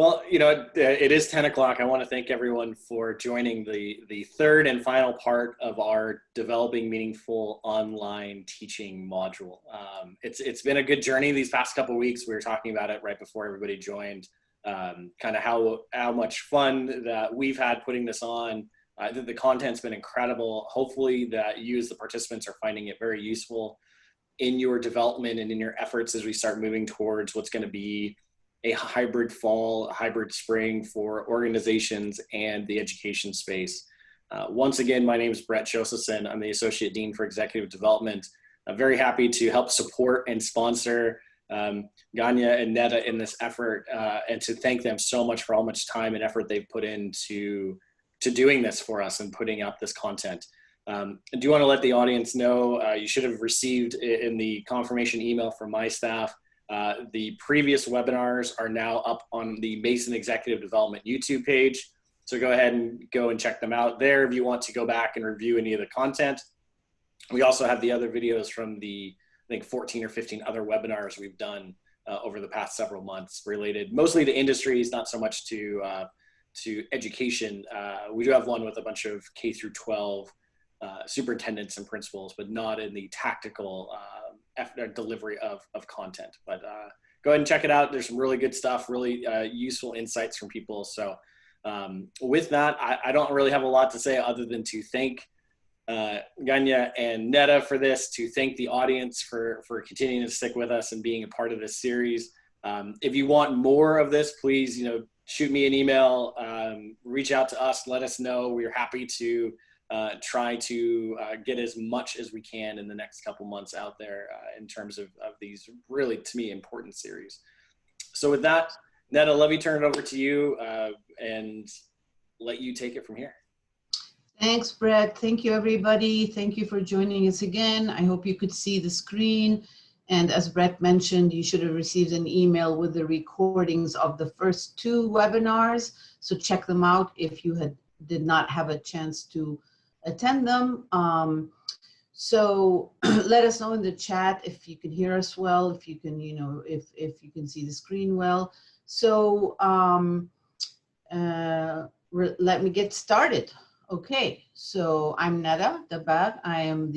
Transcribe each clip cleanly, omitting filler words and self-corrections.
Well, it is 10 o'clock. I want to thank everyone for joining the third and final part of our Developing Meaningful Online Teaching module. It's been a good journey these past couple of weeks. We were talking about it right before everybody joined, kind of how much fun that we've had putting this on. The content's been incredible. Hopefully that you as the participants are finding it very useful in your development and in your efforts as we start moving towards what's going to be a hybrid fall, a hybrid spring for organizations and the education space. Once again, my name is Brett Josephson. I'm the Associate Dean for Executive Development. I'm very happy to help support and sponsor Ghania and Nada in this effort, and to thank them so much for how much time and effort they've put into doing this for us and putting out this content. I do want to let the audience know, you should have received in the confirmation email from my staff, the previous webinars are now up on the Mason Executive Development YouTube page. So go ahead and check them out there if you want to go back and review any of the content. We also have the other videos from the, I think, 14 or 15 other webinars we've done over the past several months, related mostly to industries, not so much to education. We do have one with a bunch of K through 12 superintendents and principals, but not in the tactical delivery of content. But go ahead and check it out. There's some really good stuff, really useful insights from people. So with that, I don't really have a lot to say other than to thank Ghania and Nada for this, to thank the audience for continuing to stick with us and being a part of this series. If you want more of this, please, shoot me an email, reach out to us, let us know. We're happy to try to get as much as we can in the next couple months out there in terms of these really, to me, important series. So with that, Nada, let me turn it over to you and let you take it from here. Thanks, Brett. Thank you, everybody. Thank you for joining us again. I hope you could see the screen. And as Brett mentioned, you should have received an email with the recordings of the first 2 webinars. So check them out if you did not have a chance to attend them. So let us know in the chat if you can hear us well, if you can, if you can see the screen well. So let me get started. Okay, so I'm Nada Dabbagh. I am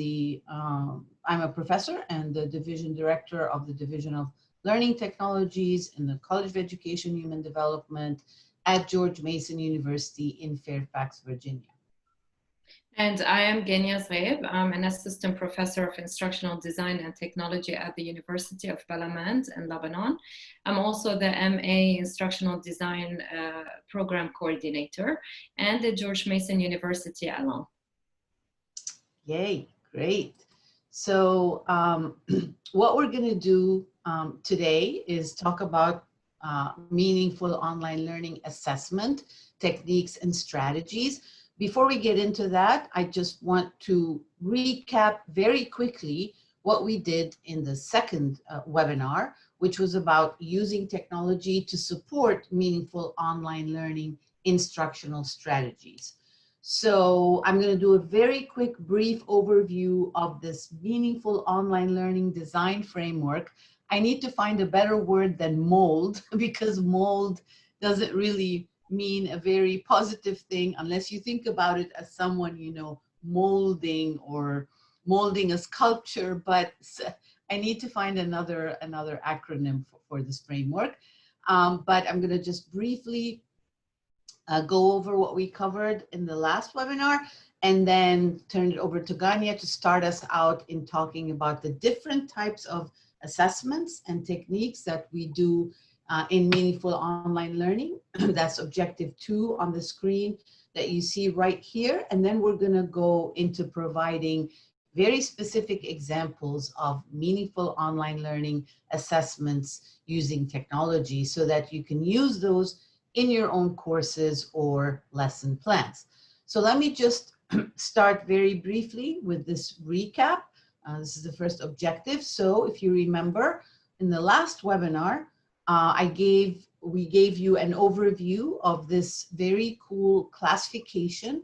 I'm a professor and the division director of the Division of Learning Technologies in the College of Education Human Development at George Mason University in Fairfax, Virginia. And I am Ghania Zgheibfor. I'm an assistant professor of instructional design and technology at the University of Balamand in Lebanon. I'm also the MA instructional design program coordinator and the George Mason University alum. Yay, great. So what we're going to do today is talk about meaningful online learning assessment techniques and strategies. Before we get into that, I just want to recap very quickly what we did in the second webinar, which was about using technology to support meaningful online learning instructional strategies. So I'm going to do a very quick, brief overview of this meaningful online learning design framework. I need to find a better word than mold, because mold doesn't really mean a very positive thing unless you think about it as someone, molding or molding a sculpture. But I need to find another acronym for this framework. But I'm going to just briefly go over what we covered in the last webinar, and then turn it over to Ghania to start us out in talking about the different types of assessments and techniques that we do in meaningful online learning. That's objective 2 on the screen that you see right here. And then we're going to go into providing very specific examples of meaningful online learning assessments using technology so that you can use those in your own courses or lesson plans. So let me just start very briefly with this recap. This is the first objective. So if you remember, in the last webinar, we gave you an overview of this very cool classification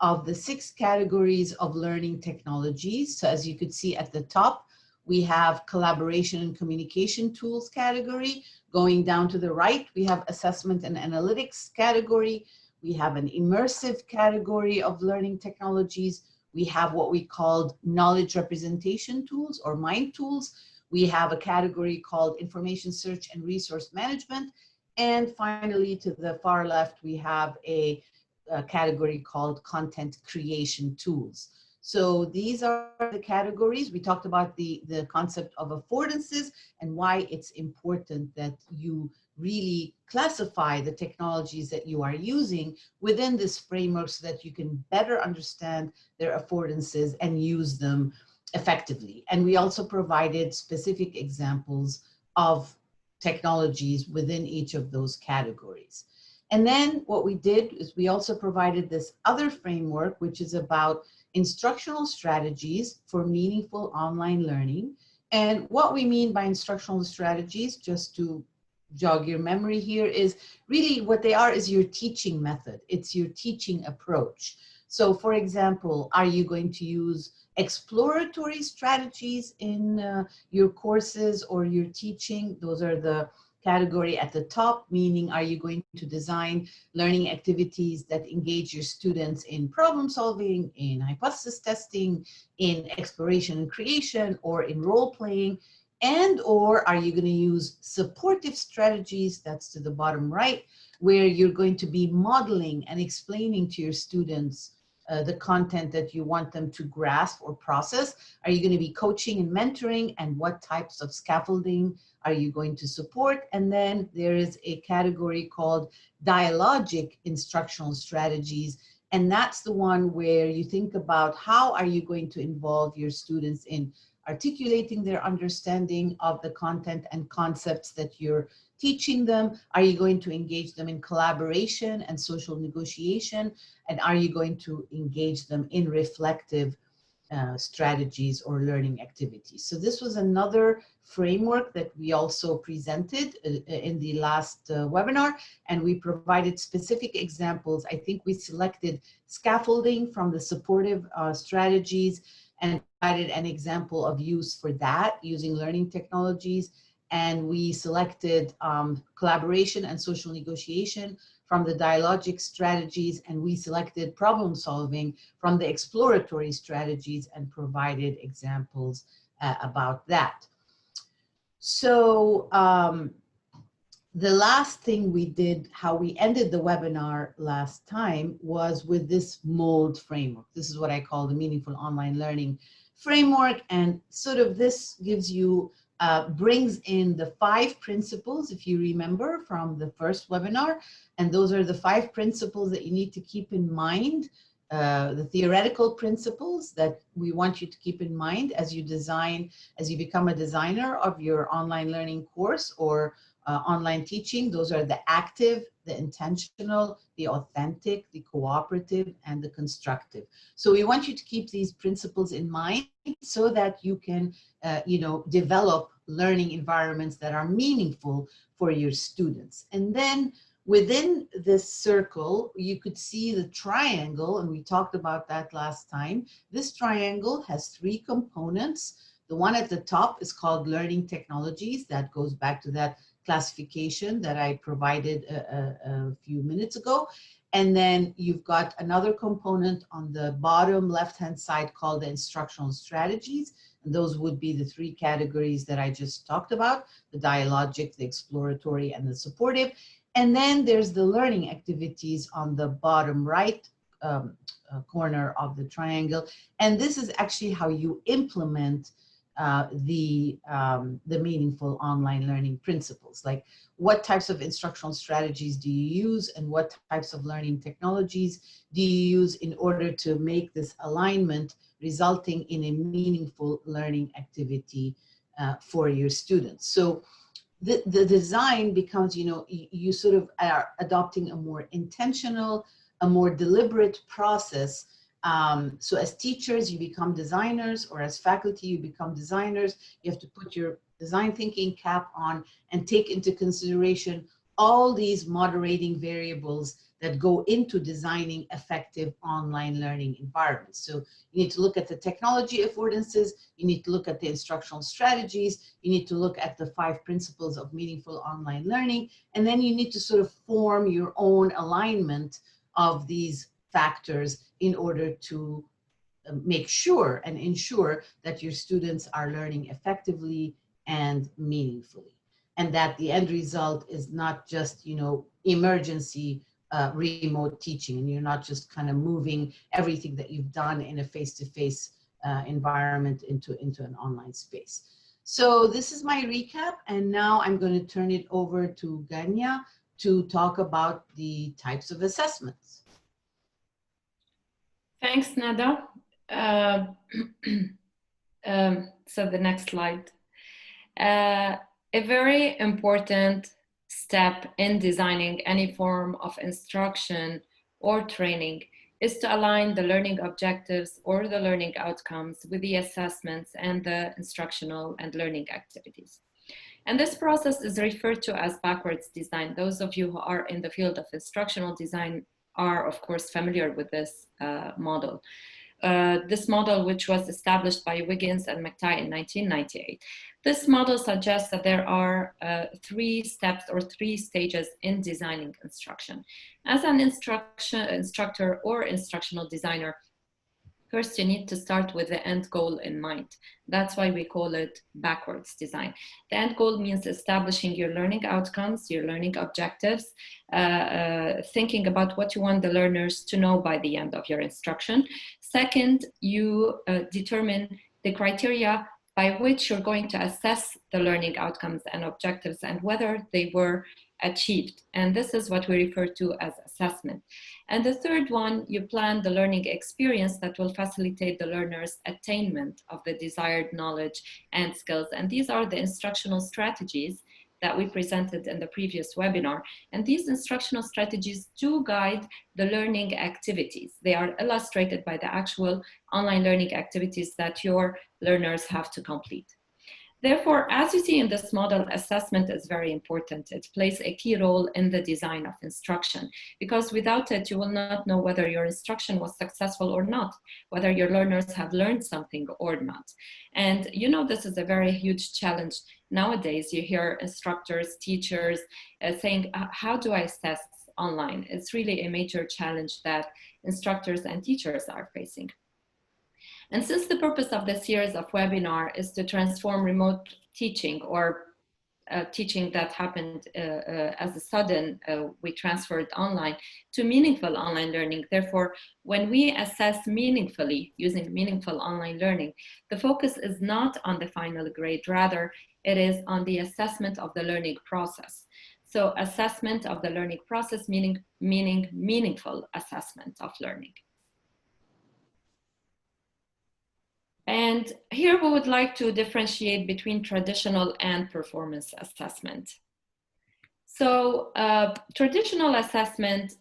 of the 6 categories of learning technologies. So as you could see at the top, We have collaboration and communication tools category. Going down to the right, we have assessment and analytics category. We have an immersive category of learning technologies. We have what we called knowledge representation tools or mind tools. We have a category called information search and resource management. And finally, to the far left, we have a category called content creation tools. So these are the categories. We talked about the concept of affordances and why it's important that you really classify the technologies that you are using within this framework so that you can better understand their affordances and use them effectively. And we also provided specific examples of technologies within each of those categories. And then what we did is we also provided this other framework, which is about instructional strategies for meaningful online learning. And what we mean by instructional strategies, just to jog your memory here, is really what they are is your teaching method. It's your teaching approach. So for example, are you going to use exploratory strategies in your courses or your teaching? Those are the category at the top, meaning are you going to design learning activities that engage your students in problem solving, in hypothesis testing, in exploration and creation, or in role playing? And or are you going to use supportive strategies, that's to the bottom right, where you're going to be modeling and explaining to your students the content that you want them to grasp or process? Are you going to be coaching and mentoring, and what types of scaffolding are you going to support? And then there is a category called dialogic instructional strategies. And that's the one where you think about how are you going to involve your students in articulating their understanding of the content and concepts that you're teaching them. Are you going to engage them in collaboration and social negotiation? And are you going to engage them in reflective strategies or learning activities? So this was another framework that we also presented in the last webinar, and we provided specific examples. I think we selected scaffolding from the supportive strategies and provided an example of use for that using learning technologies. And we selected collaboration and social negotiation from the dialogic strategies, and we selected problem solving from the exploratory strategies and provided examples about that. So the last thing we did, how we ended the webinar last time, was with this MOLD framework. This is what I call the Meaningful Online Learning Framework, and sort of this gives you brings in the 5 principles, if you remember from the first webinar, and those are the 5 principles that you need to keep in mind, the theoretical principles that we want you to keep in mind as you design, as you become a designer of your online learning course or online teaching. Those are the active, the intentional, the authentic, the cooperative, and the constructive. So we want you to keep these principles in mind so that you can, develop learning environments that are meaningful for your students. And then within this circle, you could see the triangle, and we talked about that last time. This triangle has 3 components. The one at the top is called learning technologies. That goes back to that classification that I provided a few minutes ago. And then you've got another component on the bottom left-hand side called the instructional strategies. And those would be the 3 categories that I just talked about: the dialogic, the exploratory, and the supportive. And then there's the learning activities on the bottom right corner of the triangle. And this is actually how you implement the meaningful online learning principles. Like, what types of instructional strategies do you use, and what types of learning technologies do you use in order to make this alignment resulting in a meaningful learning activity for your students? So the design becomes, you sort of are adopting a more intentional, a more deliberate process. So as teachers, you become designers, or as faculty, you become designers. You have to put your design thinking cap on and take into consideration all these moderating variables that go into designing effective online learning environments. So you need to look at the technology affordances, you need to look at the instructional strategies, you need to look at the 5 principles of meaningful online learning, and then you need to sort of form your own alignment of these factors in order to make sure and ensure that your students are learning effectively and meaningfully, and that the end result is not just, you know, emergency remote teaching, and you're not just kind of moving everything that you've done in a face-to-face environment into an online space. So this is my recap, and now I'm going to turn it over to Ghania to talk about the types of assessments. Thanks, Nada. So the next slide. A very important step in designing any form of instruction or training is to align the learning objectives or the learning outcomes with the assessments and the instructional and learning activities. And this process is referred to as backwards design. Those of you who are in the field of instructional design are, of course, familiar with this model. This model, which was established by Wiggins and McTighe in 1998. This model suggests that there are 3 steps or 3 stages in designing instruction. As an instructor or instructional designer, first you need to start with the end goal in mind. That's why we call it backwards design. The end goal means establishing your learning outcomes, your learning objectives, thinking about what you want the learners to know by the end of your instruction. Second, you determine the criteria by which you're going to assess the learning outcomes and objectives and whether they were achieved. And this is what we refer to as assessment. And the third one, you plan the learning experience that will facilitate the learner's attainment of the desired knowledge and skills. And these are the instructional strategies that we presented in the previous webinar. And these instructional strategies do guide the learning activities. They are illustrated by the actual online learning activities that your learners have to complete. Therefore, as you see in this model, assessment is very important. It plays a key role in the design of instruction, because without it, you will not know whether your instruction was successful or not, whether your learners have learned something or not. And you know, this is a very huge challenge. Nowadays, you hear instructors, teachers saying, how do I assess online? It's really a major challenge that instructors and teachers are facing. And since the purpose of this series of webinar is to transform remote teaching or teaching that happened as a sudden, we transferred online to meaningful online learning. Therefore, when we assess meaningfully using meaningful online learning, the focus is not on the final grade, rather it is on the assessment of the learning process. So assessment of the learning process, meaning meaningful assessment of learning. And here we would like to differentiate between traditional and performance assessment. So traditional assessment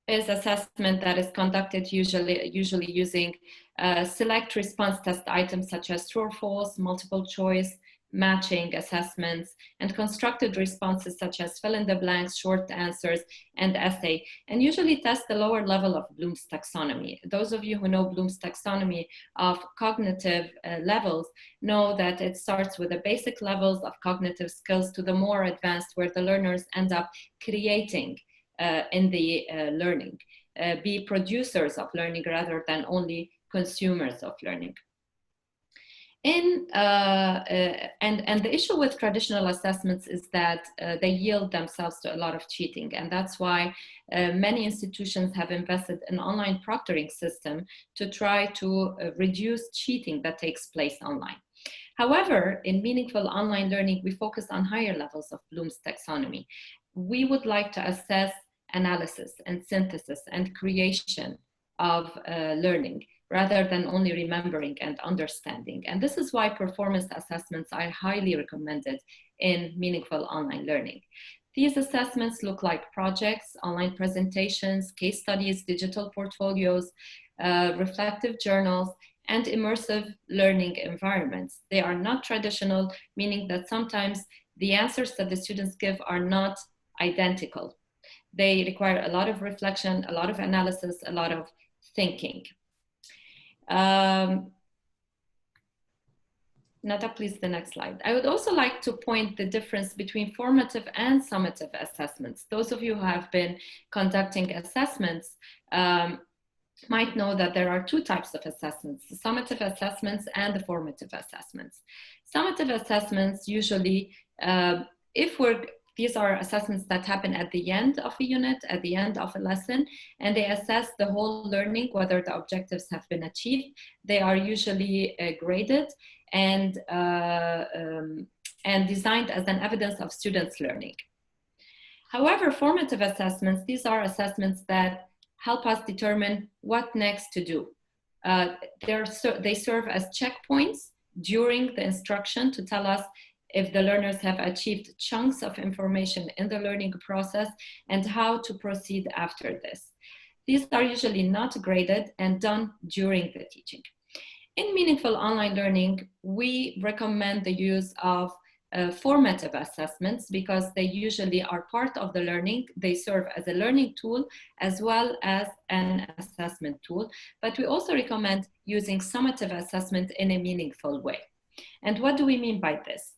is assessment that is conducted usually using select response test items such as true or false, multiple choice, matching assessments, and constructed responses such as fill in the blanks, short answers, and essay, and usually test the lower level of Bloom's taxonomy. Those of you who know Bloom's taxonomy of cognitive levels know that it starts with the basic levels of cognitive skills to the more advanced, where the learners end up creating in the learning, be producers of learning rather than only consumers of learning. And the issue with traditional assessments is that they yield themselves to a lot of cheating, and that's why many institutions have invested in online proctoring system to try to reduce cheating that takes place online. However, in meaningful online learning, we focus on higher levels of Bloom's taxonomy. We would like to assess analysis and synthesis and creation of learning, rather than only remembering and understanding. And this is why performance assessments are highly recommended in meaningful online learning. These assessments look like projects, online presentations, case studies, digital portfolios, reflective journals, and immersive learning environments. They are not traditional, meaning that sometimes the answers that the students give are not identical. They require a lot of reflection, a lot of analysis, a lot of thinking. Nada, please, the next slide. I would also like to point the difference between formative and summative assessments. Those of you who have been conducting assessments might know that there are two types of assessments, the summative assessments and the formative assessments. Summative assessments usually, these are assessments that happen at the end of a unit, at the end of a lesson, and they assess the whole learning, whether the objectives have been achieved. They are usually graded and designed as an evidence of students' learning. However, formative assessments, these are assessments that help us determine what next to do. They serve as checkpoints during the instruction to tell us if the learners have achieved chunks of information in the learning process and how to proceed after this. These are usually not graded and done during the teaching. In meaningful online learning, we recommend the use of formative assessments because they usually are part of the learning. They serve as a learning tool as well as an assessment tool, but we also recommend using summative assessment in a meaningful way. And what do we mean by this?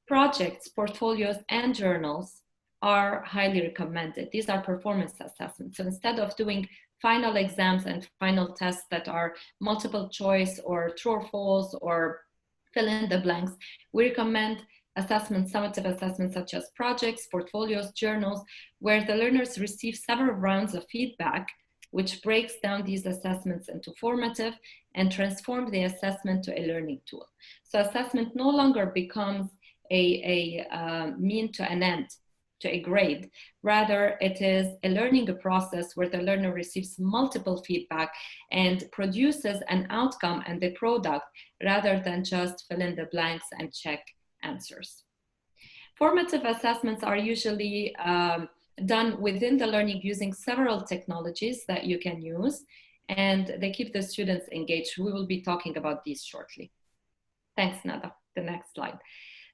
Projects, portfolios, and journals are highly recommended. These are performance assessments. So instead of doing final exams and final tests that are multiple choice or true or false or fill in the blanks, we recommend assessments, summative assessments such as projects, portfolios, journals, where the learners receive several rounds of feedback, which breaks down these assessments into formative and transform the assessment to a learning tool. So assessment no longer becomes a mean to an end, to a grade. Rather, it is a learning process where the learner receives multiple feedback and produces an outcome and a product rather than just fill in the blanks and check answers. Formative assessments are usually done within the learning using several technologies that you can use, and they keep the students engaged. We will be talking about these shortly. Thanks, Nada. The next slide.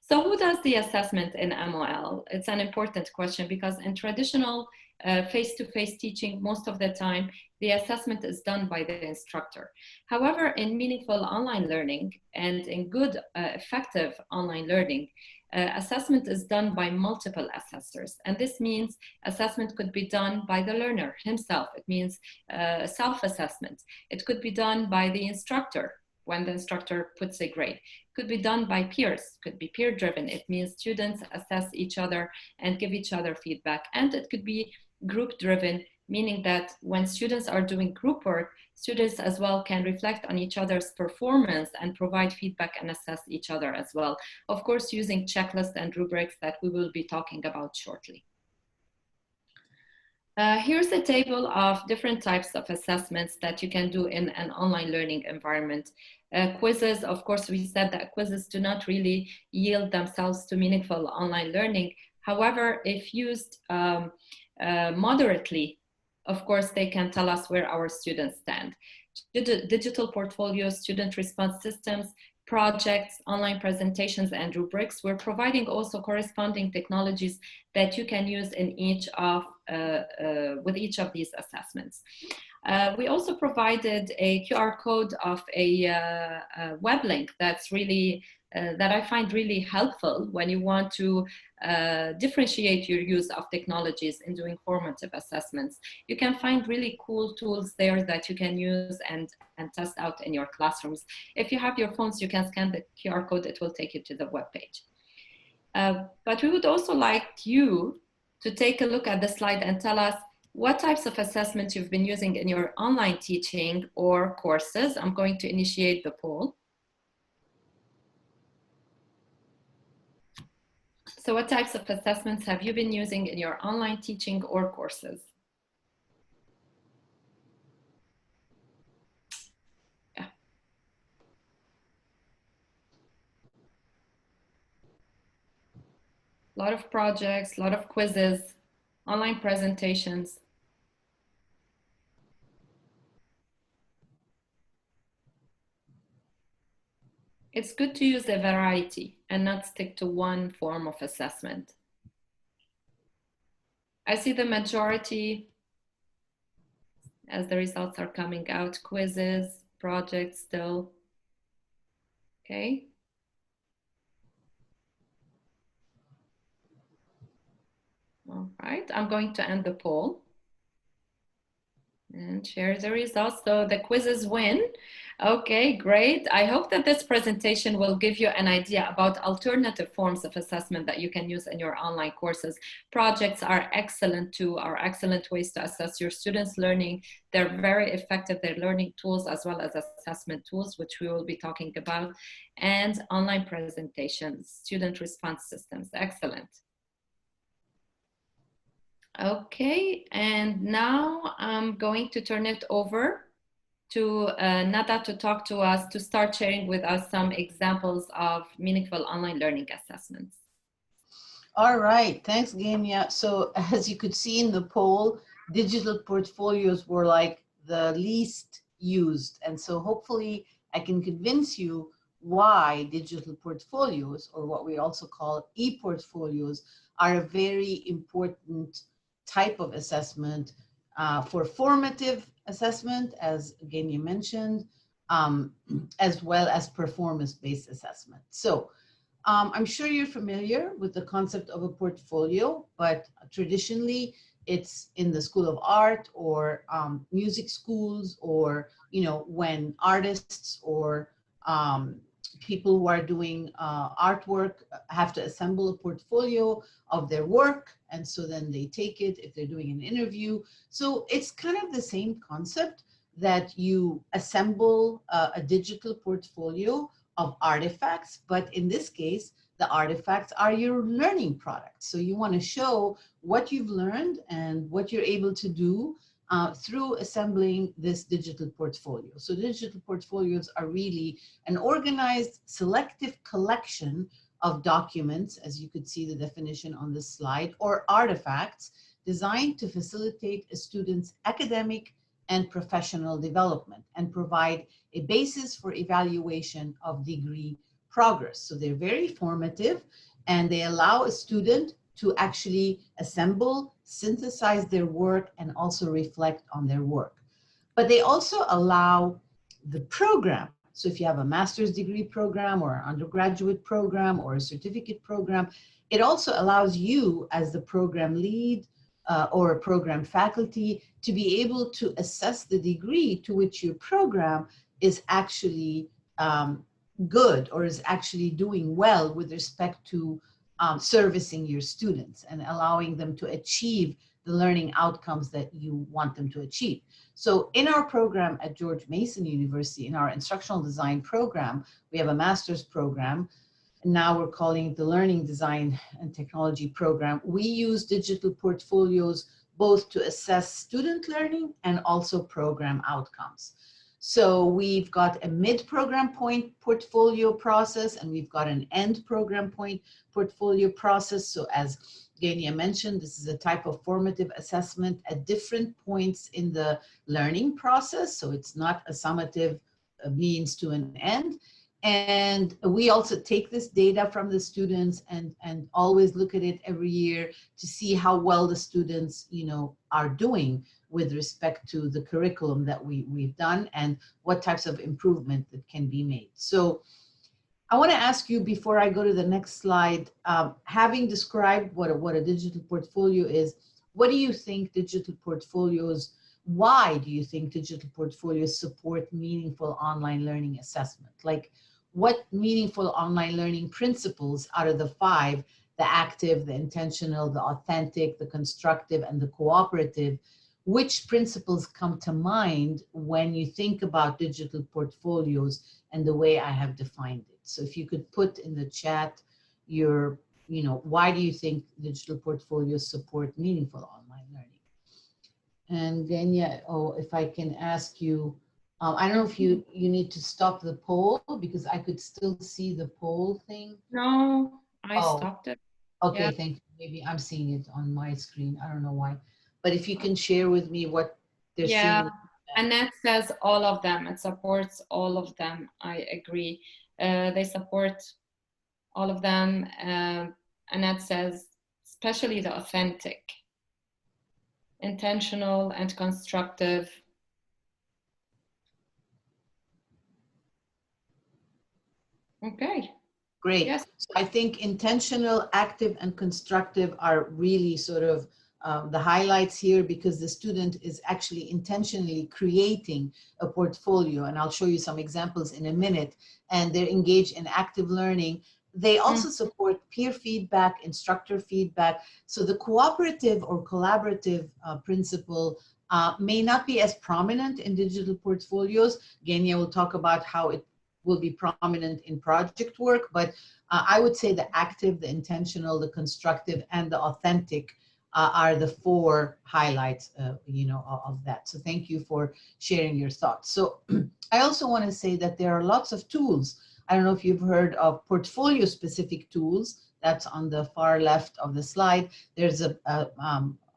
So who does the assessment in MOL? It's an important question because in traditional face-to-face teaching, most of the time, the assessment is done by the instructor. However, in meaningful online learning and in good, effective online learning, assessment is done by multiple assessors. And this means assessment could be done by the learner himself. It means self-assessment. It could be done by the instructor when the instructor puts a grade. It could be done by peers, could be peer-driven. It means students assess each other and give each other feedback. And it could be group-driven, meaning that when students are doing group work, students as well can reflect on each other's performance and provide feedback and assess each other as well. Of course, using checklists and rubrics that we will be talking about shortly. Here's a table of different types of assessments that you can do in an online learning environment. Quizzes, of course, we said that quizzes do not really yield themselves to meaningful online learning. However, if used moderately, of course, they can tell us where our students stand. Digital portfolios, student response systems, projects, online presentations, and rubrics. We're providing also corresponding technologies that you can use in each of, with each of these assessments. We also provided a QR code of a web link that's really, that I find really helpful when you want to differentiate your use of technologies in doing formative assessments. You can find really cool tools there that you can use and test out in your classrooms. If you have your phones, you can scan the QR code, it will take you to the web page. But we would also like you to take a look at the slide and tell us what types of assessments you've been using in your online teaching or courses. I'm going to initiate the poll. So what types of assessments have you been using in your online teaching or courses? Yeah. A lot of projects, a lot of quizzes, online presentations. It's good to use a variety and not stick to one form of assessment. I see the majority as the results are coming out. Quizzes, projects still. Okay. All right, I'm going to end the poll and share the results. So the quizzes win. Okay, great. I hope that this presentation will give you an idea about alternative forms of assessment that you can use in your online courses. Projects are excellent too, are excellent ways to assess your students' learning. They're very effective. They're learning tools as well as assessment tools, which we will be talking about, and online presentations, student response systems. Excellent. Okay, and now I'm going to turn it over to Nada to talk to us, to start sharing with us some examples of meaningful online learning assessments. All right, thanks, Ghania. So as you could see in the poll, digital portfolios were like the least used. And so hopefully I can convince you why digital portfolios, or what we also call e-portfolios, are a very important type of assessment for formative assessment, as Ghania mentioned, as well as performance-based assessment. So I'm sure you're familiar with the concept of a portfolio, but traditionally it's in the School of Art or music schools, or, you know, when artists or people who are doing artwork have to assemble a portfolio of their work. And so then they take it if they're doing an interview. So it's kind of the same concept, that you assemble a digital portfolio of artifacts, but in this case, the artifacts are your learning products. So you want to show what you've learned and what you're able to do through assembling this digital portfolio. So digital portfolios are really an organized, selective collection of documents, as you could see the definition on this slide, or artifacts designed to facilitate a student's academic and professional development and provide a basis for evaluation of degree progress. So they're very formative, and they allow a student to actually assemble, synthesize their work, and also reflect on their work. But they also allow the program. So if you have a master's degree program or an undergraduate program or a certificate program, it also allows you as the program lead or a program faculty to be able to assess the degree to which your program is actually good, or is actually doing well with respect to servicing your students and allowing them to achieve the learning outcomes that you want them to achieve. So in our program at George Mason University, in our instructional design program, we have a master's program. Now we're calling it the Learning Design and Technology Program. We use digital portfolios both to assess student learning and also program outcomes. So we've got a mid-program point portfolio process, and we've got an end program point portfolio process. So as Ghania mentioned, this is a type of formative assessment at different points in the learning process. So it's not a summative means to an end. And we also take this data from the students and always look at it every year to see how well the students, you know, are doing with respect to the curriculum that we've done and what types of improvement that can be made. So I want to ask you, before I go to the next slide, having described what a digital portfolio is, what do you think digital portfolios, why do you think digital portfolios support meaningful online learning assessment? Like, what meaningful online learning principles out of the 5, the active, the intentional, the authentic, the constructive, and the cooperative, which principles come to mind when you think about digital portfolios and the way I have defined it? So if you could put in the chat your, you know, why do you think digital portfolios support meaningful online learning? And then, yeah, oh, if I can ask you, I don't know if you need to stop the poll, because I could still see the poll thing. No, I stopped it. Okay, Yeah. thank you. Maybe I'm seeing it on my screen. I don't know why. But if you can share with me what they're seeing. And that says all of them. It supports all of them. I agree. They support all of them. And that says especially the authentic. intentional and constructive. Okay. Great. Yes. So I think intentional, active, and constructive are really sort of the highlights here, because the student is actually intentionally creating a portfolio. And I'll show you some examples in a minute. And they're engaged in active learning. They also support peer feedback, instructor feedback. So the cooperative or collaborative principle may not be as prominent in digital portfolios. Ghania will talk about how it will be prominent in project work, but I would say the active, the intentional, the constructive, and the authentic are the four highlights, of that. So thank you for sharing your thoughts. So I also want to say that there are lots of tools. I don't know if you've heard of portfolio-specific tools. That's on the far left of the slide. There's a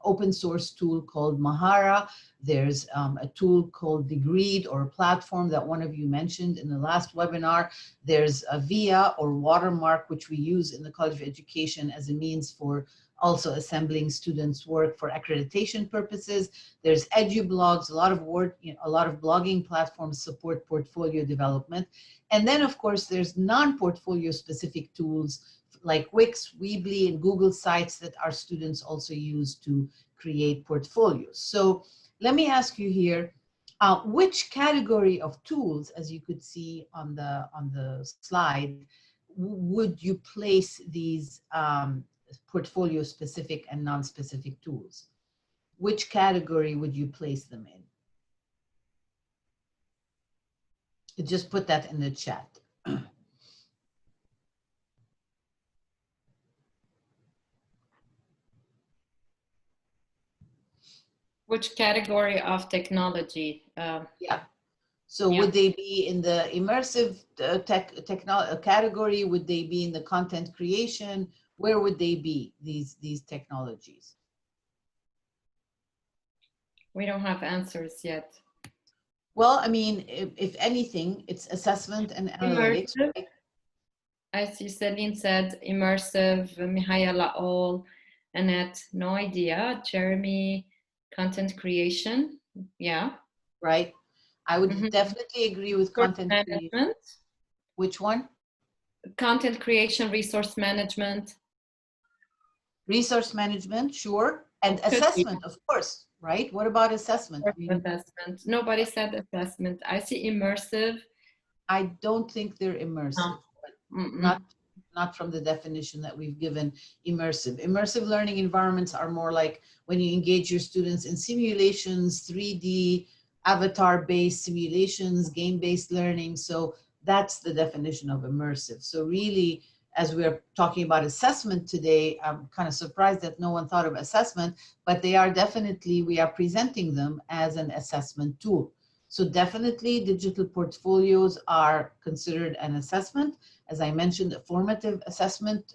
open source tool called Mahara. There's a tool called Degreed, or a platform that one of you mentioned in the last webinar. There's a VIA or Watermark, which we use in the College of Education as a means for also assembling students' work for accreditation purposes. There's EduBlogs, a lot of blogging platforms support portfolio development. And then of course there's non-portfolio specific tools like Wix, Weebly, and Google Sites that our students also use to create portfolios. So let me ask you here, which category of tools, as you could see on the slide, would you place these portfolio specific and non-specific tools? Which category would you place them in? Just put that in the chat. Which category of technology? Yeah. So would they be in the immersive category? Would they be in the content creation? Where would they be, these technologies? We don't have answers yet. Well, I mean, if anything, it's assessment and analytics. Right? I see Celine said immersive, Mihaya Laol, Annette, no idea. Jeremy, content creation, yeah. Right. I would definitely agree with content creation. Which one? Content creation, resource management. Resource management, sure. And assessment, of course, right? What about assessment? Assessment. Nobody said assessment. I see immersive. I don't think they're immersive. No. Not from the definition that we've given immersive. Immersive learning environments are more like when you engage your students in simulations, 3D, avatar-based simulations, game-based learning. So that's the definition of immersive. So really, as we're talking about assessment today, I'm kind of surprised that no one thought of assessment, but they are definitely, we are presenting them as an assessment tool. So definitely digital portfolios are considered an assessment. As I mentioned, a formative assessment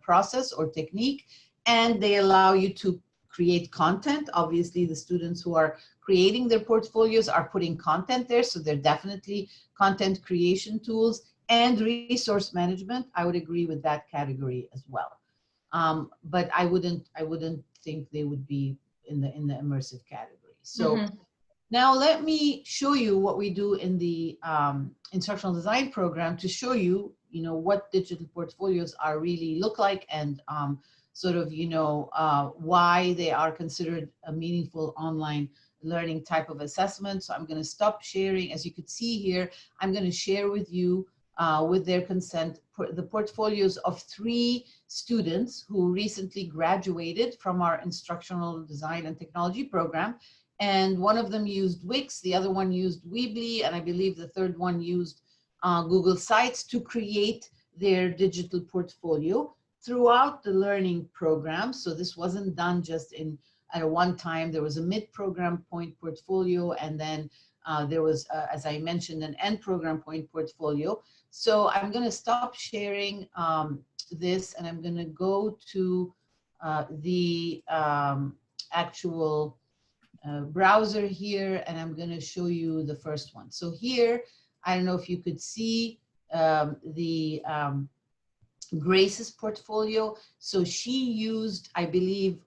process or technique, and they allow you to create content. Obviously, the students who are creating their portfolios are putting content there, so they're definitely content creation tools. And resource management, I would agree with that category as well. But I wouldn't think they would be in the immersive category. So now let me show you what we do in the instructional design program to show you, what digital portfolios are really look like, and sort of, why they are considered a meaningful online learning type of assessment. So I'm going to stop sharing. As you could see here, I'm going to share with you with their consent, the portfolios of 3 students who recently graduated from our instructional design and technology program. And one of them used Wix, the other one used Weebly, and I believe the third one used Google Sites to create their digital portfolio throughout the learning program. So this wasn't done just at a one time. There was a mid-program point portfolio, and then there was, as I mentioned, an end program point portfolio. So I'm going to stop sharing this, and I'm going to go to the actual browser here, and I'm going to show you the first one. So here, I don't know if you could see the Grace's portfolio. So she used, I believe,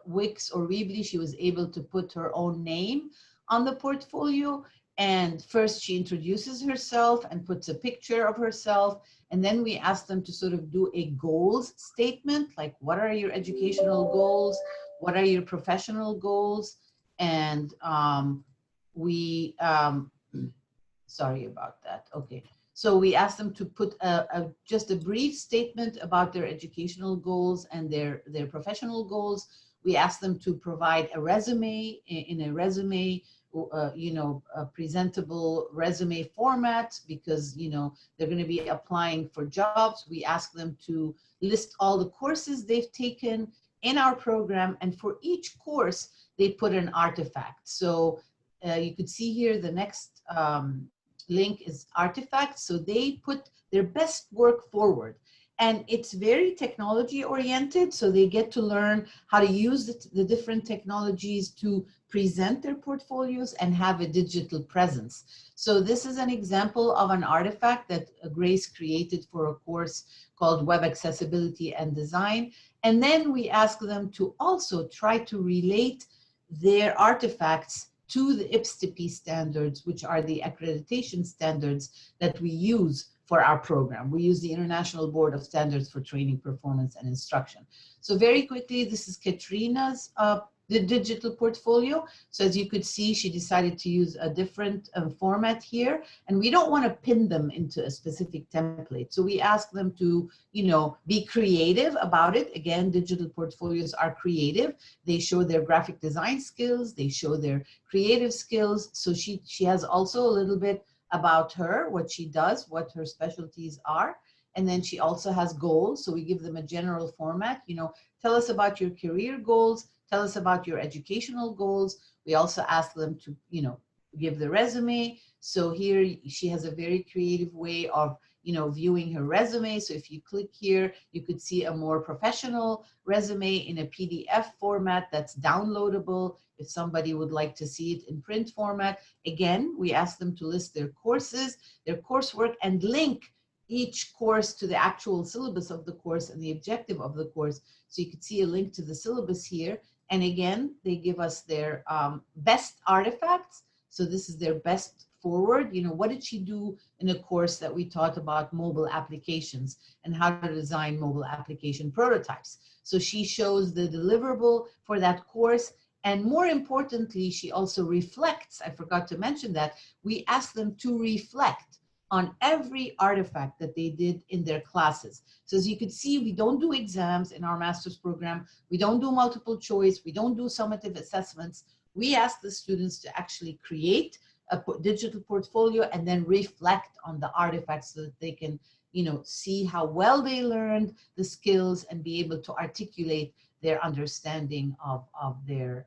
Wix or Weebly. She was able to put her own name on the portfolio. And first she introduces herself and puts a picture of herself. And then we ask them to sort of do a goals statement, like what are your educational goals? What are your professional goals? And sorry about that. Okay. So we asked them to put just a brief statement about their educational goals and their professional goals. We asked them to provide a resume in a resume, a presentable resume format, because, they're going to be applying for jobs. We asked them to list all the courses they've taken in our program. And for each course, they put an artifact. So you could see here the next link is artifacts. So they put their best work forward, and it's very technology oriented. So they get to learn how to use the different technologies to present their portfolios and have a digital presence. So this is an example of an artifact that Grace created for a course called Web Accessibility and Design. And then we ask them to also try to relate their artifacts to the IPSTP standards, which are the accreditation standards that we use for our program. We use the International Board of Standards for Training, Performance, and Instruction. So very quickly, this is Katrina's the digital portfolio. So as you could see, she decided to use a different format here, and we don't want to pin them into a specific template. So we ask them to, be creative about it. Again, digital portfolios are creative. They show their graphic design skills. They show their creative skills. So she has also a little bit about her, what she does, what her specialties are. And then she also has goals. So we give them a general format, tell us about your career goals, tell us about your educational goals. We also ask them to, give the resume. So here she has a very creative way of, viewing her resume. So if you click here, you could see a more professional resume in a PDF format that's downloadable. If somebody would like to see it in print format, again, we ask them to list their courses, their coursework, and link each course to the actual syllabus of the course and the objective of the course. So you could see a link to the syllabus here. And again, they give us their best artifacts. So this is their best forward. What did she do in a course that we taught about mobile applications and how to design mobile application prototypes? So she shows the deliverable for that course. And more importantly, she also reflects. I forgot to mention that. We ask them to reflect on every artifact that they did in their classes. So as you could see, we don't do exams in our master's program. We don't do multiple choice. We don't do summative assessments. We ask the students to actually create a digital portfolio and then reflect on the artifacts so that they can, see how well they learned the skills and be able to articulate their understanding of their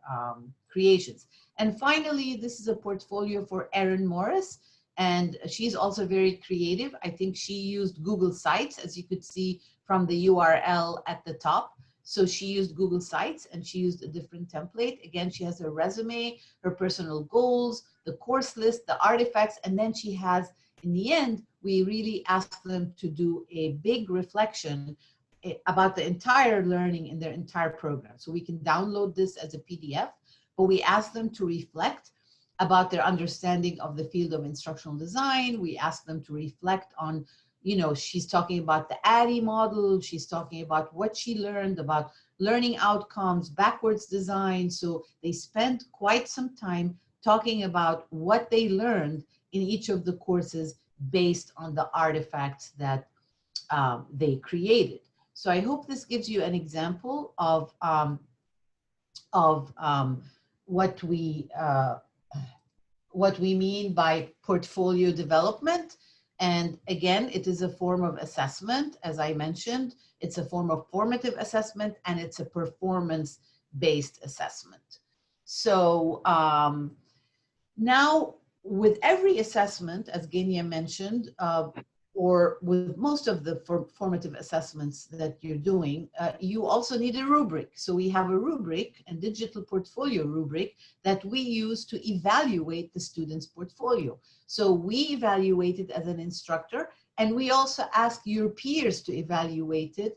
creations. And finally, this is a portfolio for Erin Morris. And she's also very creative. I think she used Google Sites, as you could see from the URL at the top. So she used Google Sites and she used a different template. Again, she has her resume, her personal goals, the course list, the artifacts, and then she has, in the end, we really ask them to do a big reflection about the entire learning in their entire program. So we can download this as a PDF, but we ask them to reflect about their understanding of the field of instructional design. We ask them to reflect on, she's talking about the ADDIE model. She's talking about what she learned about learning outcomes, backwards design. So they spent quite some time talking about what they learned in each of the courses based on the artifacts that they created. So I hope this gives you an example of what we mean by portfolio development. And again, it is a form of assessment. As I mentioned, it's a form of formative assessment and it's a performance-based assessment. So now with every assessment, as Ghania mentioned, or with most of the formative assessments that you're doing, you also need a rubric. So we have a rubric, a digital portfolio rubric, that we use to evaluate the student's portfolio. So we evaluate it as an instructor, And we also ask your peers to evaluate it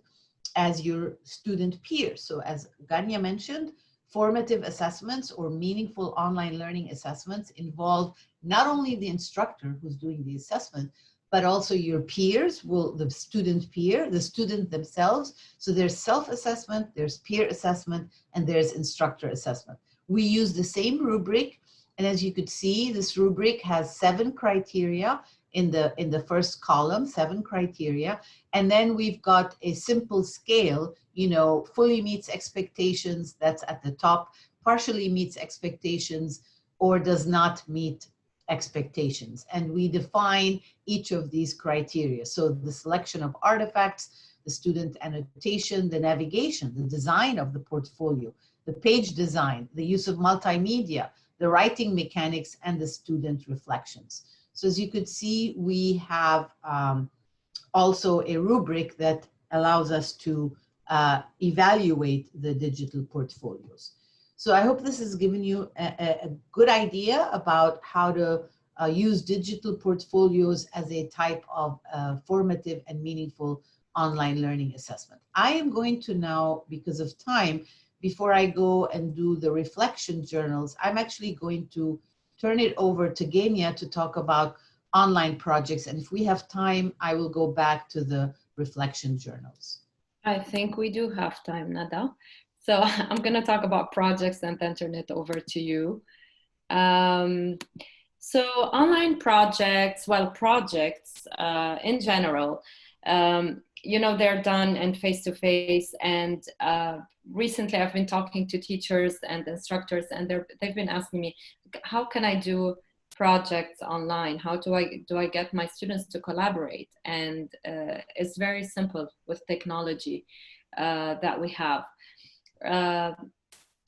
as your student peers. So as Ghania mentioned, formative assessments or meaningful online learning assessments involve not only the instructor who's doing the assessment, but also your peers, the student peer, the student themselves. So there's self-assessment, there's peer assessment, and there's instructor assessment. We use the same rubric, and as you could see, this rubric has 7 criteria in the first column, 7 criteria, and then we've got a simple scale, you know, fully meets expectations, that's at the top, partially meets expectations, or does not meet expectations. And we define each of these criteria. So the selection of artifacts, the student annotation, the navigation, the design of the portfolio, the page design, the use of multimedia, the writing mechanics, and the student reflections. So as you could see, we have also a rubric that allows us to evaluate the digital portfolios. So I hope this has given you a good idea about how to use digital portfolios as a type of formative and meaningful online learning assessment. I am going to now, because of time, before I go and do the reflection journals, I'm actually going to turn it over to Ghania to talk about online projects. And if we have time, I will go back to the reflection journals. I think we do have time, Nada. So I'm going to talk about projects and then turn it over to you. So online projects, well, projects in general, you know, they're done in face-to-face, and recently I've been talking to teachers and instructors, and they've been asking me, how can I do projects online? How do I get my students to collaborate? And it's very simple with technology that we have.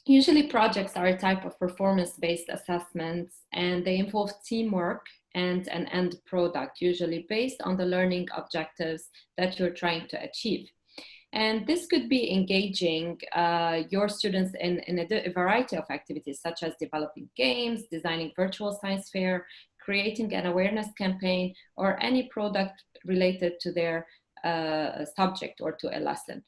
Usually projects are a type of performance-based assessments, and they involve teamwork and an end product, usually based on the learning objectives that you're trying to achieve. And this could be engaging your students in a variety of activities, such as developing games, designing virtual science fair, creating an awareness campaign, or any product related to their subject or to a lesson.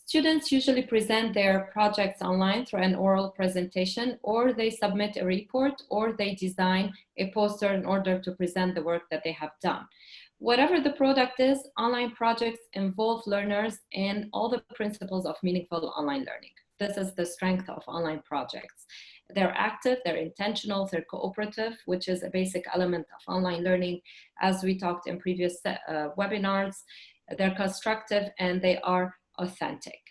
Students usually present their projects online through an oral presentation, or they submit a report, or they design a poster in order to present the work that they have done. Whatever the product is, online projects involve learners in all the principles of meaningful online learning. This is the strength of online projects. They're active, they're intentional, they're cooperative, which is a basic element of online learning, as we talked in previous webinars. They're constructive, and they are authentic.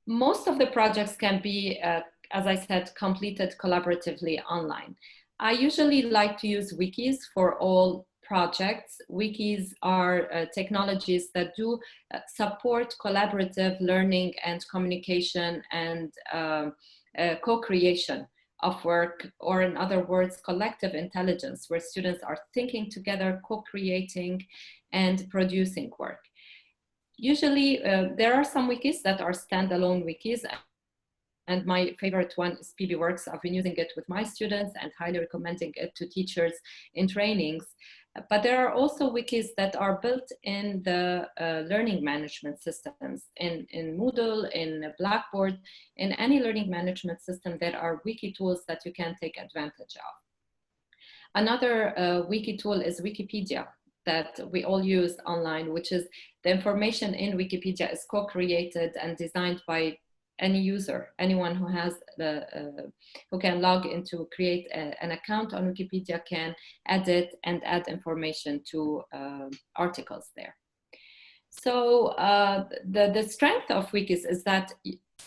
Most of the projects can be, as I said, completed collaboratively online. I usually like to use wikis for all projects. Wikis are technologies that do support collaborative learning and communication and co-creation of work, or in other words, collective intelligence, where students are thinking together, co-creating and producing work. Usually, there are some wikis that are standalone wikis, and my favorite one is PBWorks. I've been using it with my students and highly recommending it to teachers in trainings. But there are also wikis that are built in the learning management systems, in Moodle, in Blackboard, in any learning management system. There are wiki tools that you can take advantage of. Another wiki tool is Wikipedia, that we all use online, which is the information in Wikipedia is co-created and designed by any user, anyone who has who can log in to create an account on Wikipedia can edit and add information to articles there. So the strength of wikis is that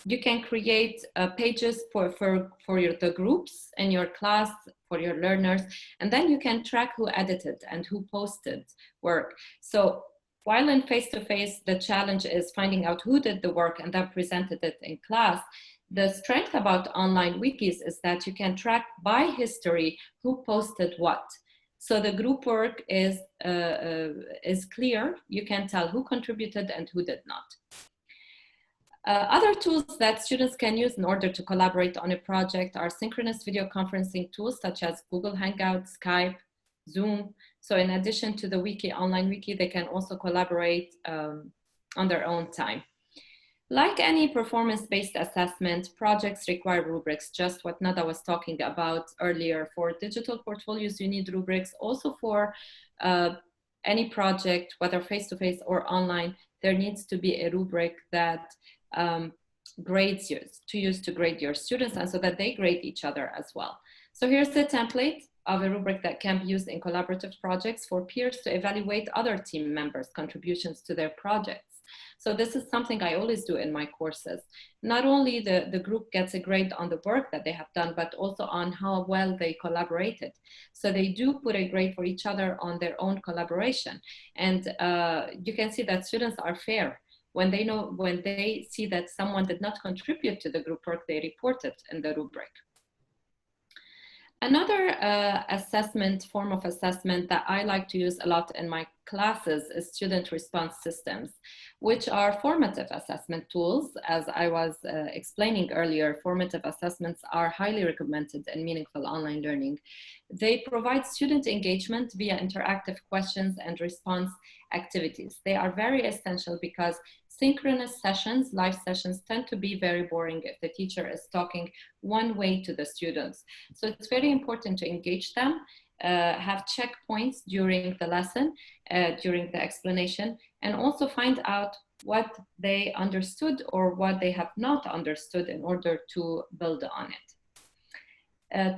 you can create pages for the groups in your class, for your learners, and then you can track who edited and who posted work. So while in face-to-face, the challenge is finding out who did the work and then presented it in class. The strength about online wikis is that you can track by history who posted what. So the group work is clear. You can tell who contributed and who did not. Other tools that students can use in order to collaborate on a project are synchronous video conferencing tools such as Google Hangouts, Skype, Zoom. So in addition to the wiki, online wiki, they can also collaborate on their own time. Like any performance-based assessment, projects require rubrics, just what Nada was talking about earlier. For digital portfolios, you need rubrics. Also for any project, whether face-to-face or online, there needs to be a rubric that grades you, to use to grade your students, and so that they grade each other as well. So here's the template of a rubric that can be used in collaborative projects for peers to evaluate other team members' contributions to their projects. So this is something I always do in my courses. Not only the group gets a grade on the work that they have done, but also on how well they collaborated. So they do put a grade for each other on their own collaboration. And you can see that students are fair. When they see that someone did not contribute to the group work, they report it in the rubric. Another form of assessment that I like to use a lot in my classes is student response systems, which are formative assessment tools. As I was explaining earlier, formative assessments are highly recommended in meaningful online learning. They provide student engagement via interactive questions and response activities. They are very essential because synchronous sessions, live sessions, tend to be very boring if the teacher is talking one way to the students. So it's very important to engage them, have checkpoints during the lesson, during the explanation, and also find out what they understood or what they have not understood in order to build on it.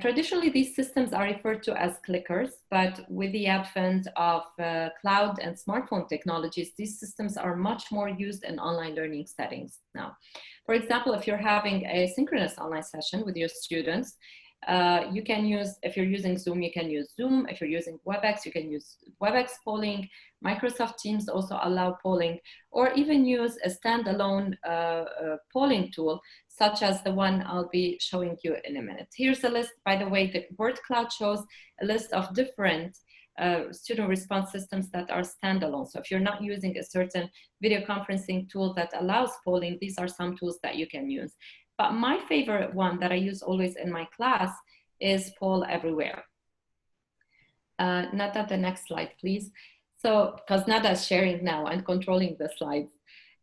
Traditionally, these systems are referred to as clickers, but with the advent of cloud and smartphone technologies, these systems are much more used in online learning settings now. For example, if you're having a synchronous online session with your students, you can use, if you're using Zoom, you can use Zoom. If you're using WebEx, you can use WebEx polling. Microsoft Teams also allow polling, or even use a standalone polling tool, such as the one I'll be showing you in a minute. Here's a list, by the way, the word cloud shows a list of different student response systems that are standalone. So if you're not using a certain video conferencing tool that allows polling, these are some tools that you can use. But my favorite one that I use always in my class is Poll Everywhere. Nada, the next slide, please. So, because Nada is sharing now and controlling the slides.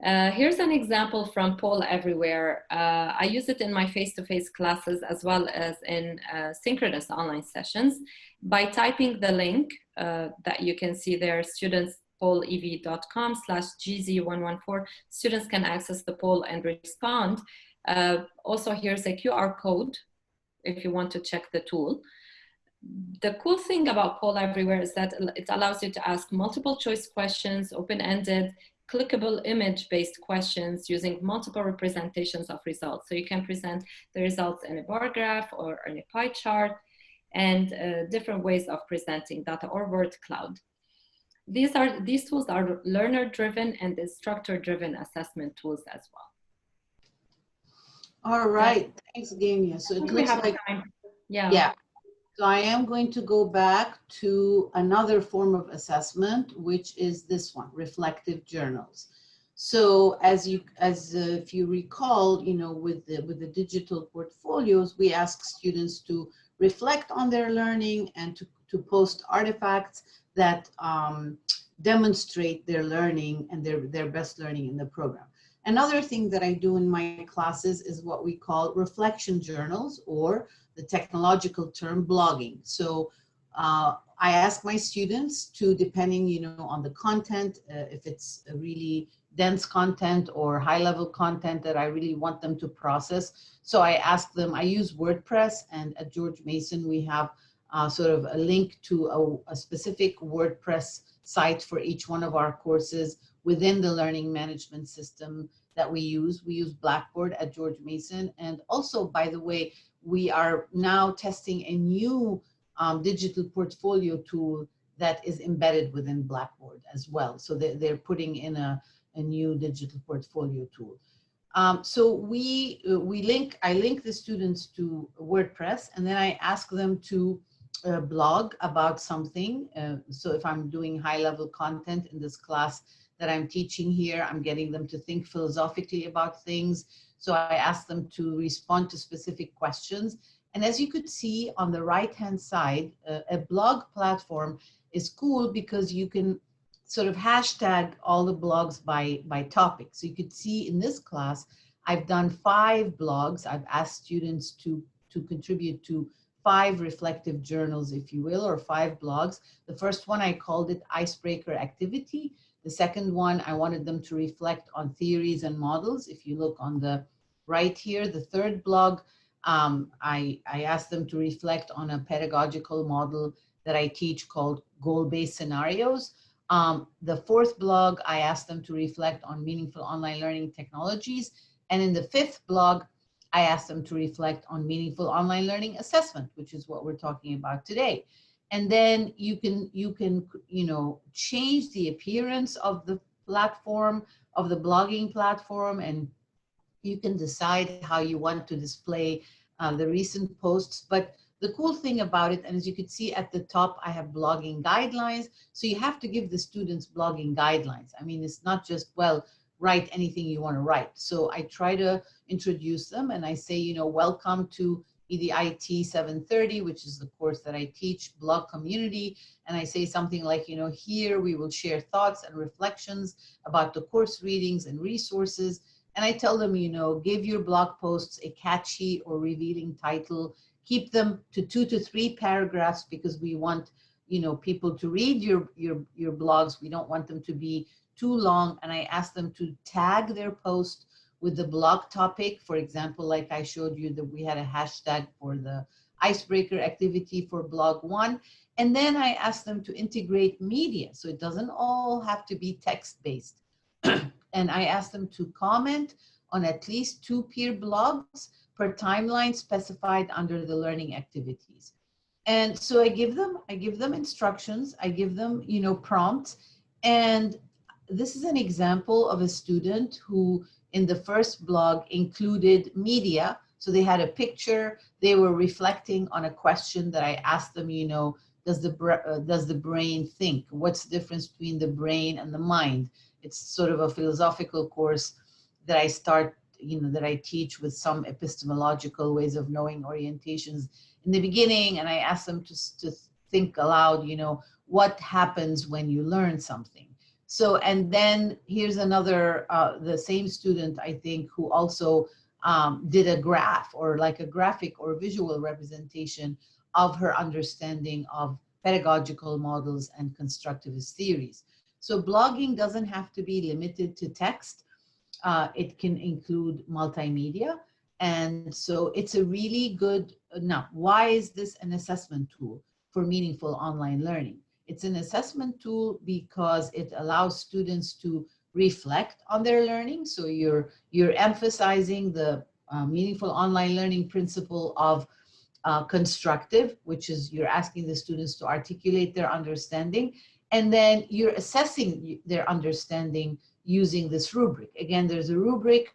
Here's an example from Poll Everywhere. I use it in my face-to-face classes as well as in synchronous online sessions. By typing the link that you can see there, studentspollev.com/gz114, students can access the poll and respond. Also, here's a QR code if you want to check the tool. The cool thing about Poll Everywhere is that it allows you to ask multiple choice questions, open-ended, clickable image-based questions using multiple representations of results. So you can present the results in a bar graph or in a pie chart, and different ways of presenting data, or word cloud. These tools are learner-driven and instructor-driven assessment tools as well. All right, thanks, Ghania. So it looks like, yeah. So I am going to go back to another form of assessment, which is this one, reflective journals. So if you recall, with the digital portfolios, we ask students to reflect on their learning and to post artifacts that demonstrate their learning and their best learning in the program. Another thing that I do in my classes is what we call reflection journals, or the technological term blogging. So I ask my students to, depending on the content, if it's a really dense content or high level content that I really want them to process. So I ask them, I use WordPress, and at George Mason we have sort of a link to a specific WordPress site for each one of our courses within the learning management system that we use. We use Blackboard at George Mason. And also, by the way, we are now testing a new digital portfolio tool that is embedded within Blackboard as well. So they're putting in a new digital portfolio tool. So I link the students to WordPress, and then I ask them to blog about something. So if I'm doing high level content in this class that I'm teaching here, I'm getting them to think philosophically about things. So I ask them to respond to specific questions. And as you could see on the right-hand side, a blog platform is cool because you can sort of hashtag all the blogs by topic. So you could see in this class, I've done 5 blogs. I've asked students to contribute to 5 reflective journals, if you will, or 5 blogs. The first one, I called it Icebreaker Activity. The second one, I wanted them to reflect on theories and models. If you look on the right here, the third blog, I asked them to reflect on a pedagogical model that I teach called goal-based scenarios. The fourth blog, I asked them to reflect on meaningful online learning technologies. And in the 5th blog, I asked them to reflect on meaningful online learning assessment, which is what we're talking about today. And then you can change the appearance of the platform, of the blogging platform, and you can decide how you want to display the recent posts. But the cool thing about it, and as you can see at the top, I have blogging guidelines. So you have to give the students blogging guidelines. I mean, it's not just, well, write anything you want to write. So I try to introduce them and I say, welcome to EDIT 730, which is the course that I teach, blog community. And I say something like, here we will share thoughts and reflections about the course readings and resources. And I tell them, give your blog posts a catchy or revealing title. Keep them to 2 to 3 paragraphs because we want, people to read your blogs. We don't want them to be too long. And I ask them to tag their post with the blog topic. For example, like I showed you that we had a hashtag for the icebreaker activity for blog 1. And then I ask them to integrate media. So it doesn't all have to be text-based. And I asked them to comment on at least 2 peer blogs per timeline specified under the learning activities. And so I give them instructions, I give them, prompts. And this is an example of a student who in the first blog included media. So they had a picture, they were reflecting on a question that I asked them, does the brain think? What's the difference between the brain and the mind? It's sort of a philosophical course that I that I teach with some epistemological ways of knowing orientations in the beginning. And I ask them to think aloud, what happens when you learn something? So, and then here's another, the same student, I think, who also did a graph or like a graphic or visual representation of her understanding of pedagogical models and constructivist theories. So blogging doesn't have to be limited to text. It can include multimedia. And so it's a really good, now, why is this an assessment tool for meaningful online learning? It's an assessment tool because it allows students to reflect on their learning. So you're emphasizing the meaningful online learning principle of constructive, which is you're asking the students to articulate their understanding, and then you're assessing their understanding using this rubric. Again, there's a rubric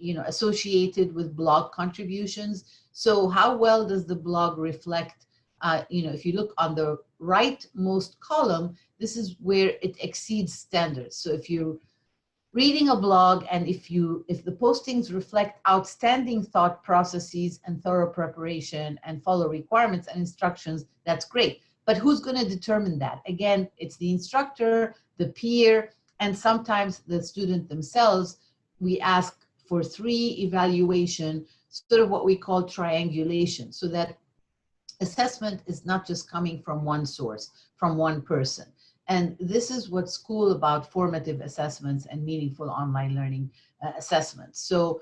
associated with blog contributions. So how well does the blog reflect, if you look on the rightmost column, this is where it exceeds standards. So if you're reading a blog and if the postings reflect outstanding thought processes and thorough preparation and follow requirements and instructions, that's great. But who's going to determine that? Again, it's the instructor, the peer, and sometimes the student themselves. We ask for 3 evaluation, sort of what we call triangulation, so that assessment is not just coming from one source, from one person. And this is what's cool about formative assessments and meaningful online learning assessments. So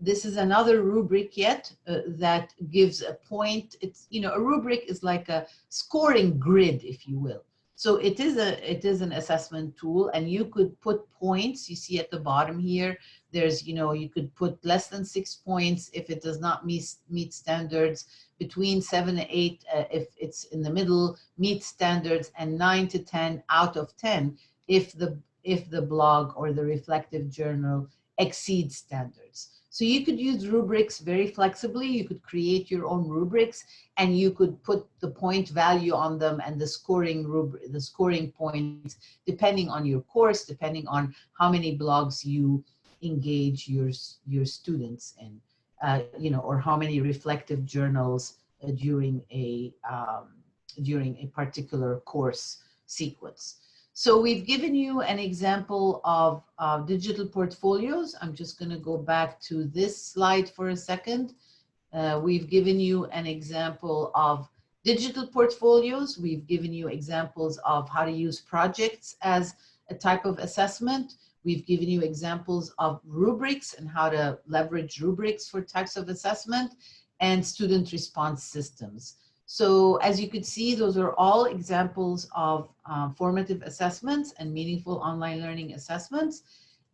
this is another rubric that gives a point. It's, a rubric is like a scoring grid, if you will. So it is an assessment tool, and you could put points. You see at the bottom here, there's, you could put less than 6 points if it does not meet standards, between 7 and 8 if it's in the middle, meets standards, and 9 to 10 out of 10 if the blog or the reflective journal exceeds standards. So you could use rubrics very flexibly. You could create your own rubrics, and you could put the point value on them and the scoring points, depending on your course, depending on how many blogs you engage your students in. you know, or how many reflective journals during a particular course sequence. So we've given you an example of digital portfolios. I'm just going to go back to this slide for a second. We've given you an example of digital portfolios. We've given you examples of how to use projects as a type of assessment. We've given you examples of rubrics and how to leverage rubrics for types of assessment, and student response systems. So as you could see, those are all examples of formative assessments and meaningful online learning assessments.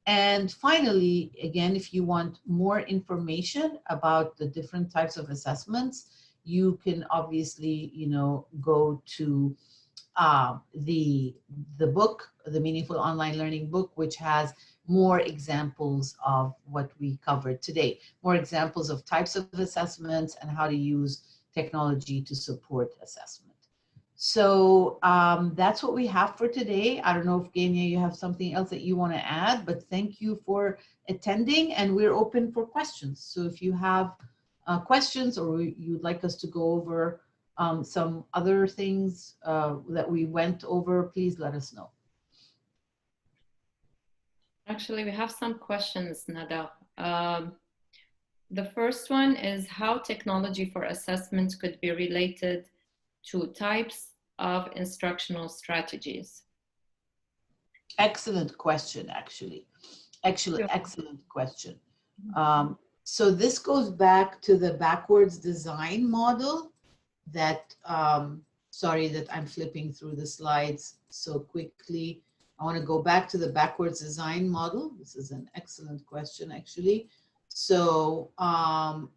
And finally, again, if you want more information about the different types of assessments, you can obviously, you know, go to the book, the Meaningful Online Learning book, which has more examples of what we covered today, more examples of types of assessments and how to use technology to support assessment. So that's what we have for today. I don't know if Ghania, you have something else that you want to add, but thank you for attending, and we're open for questions. So if you have questions, or you'd like us to go over some other things that we went over, please let us know. Actually, we have some questions, Nada. The first one is how technology for assessment could be related to types of instructional strategies. Excellent question, actually. Excellent question. So this goes back to the backwards design model that, sorry that I'm flipping through the slides so quickly. I want to go back to the backwards design model. This is an excellent question, actually. So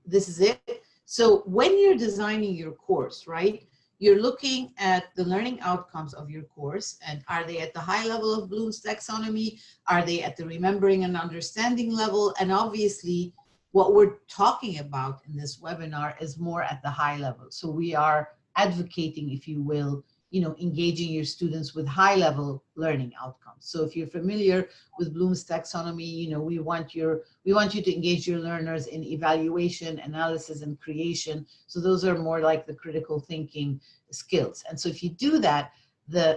this is it. So when you're designing your course, right, you're looking at the learning outcomes of your course, and are they at the high level of Bloom's taxonomy? Are they at the remembering and understanding level? And obviously, what we're talking about in this webinar is more at the high level. So we are advocating, if you will, you know, engaging your students with high level learning outcomes. So if you're familiar with Bloom's taxonomy, you know, we want you to engage your learners in evaluation, analysis, and creation. So those are more like the critical thinking skills. And so if you do that,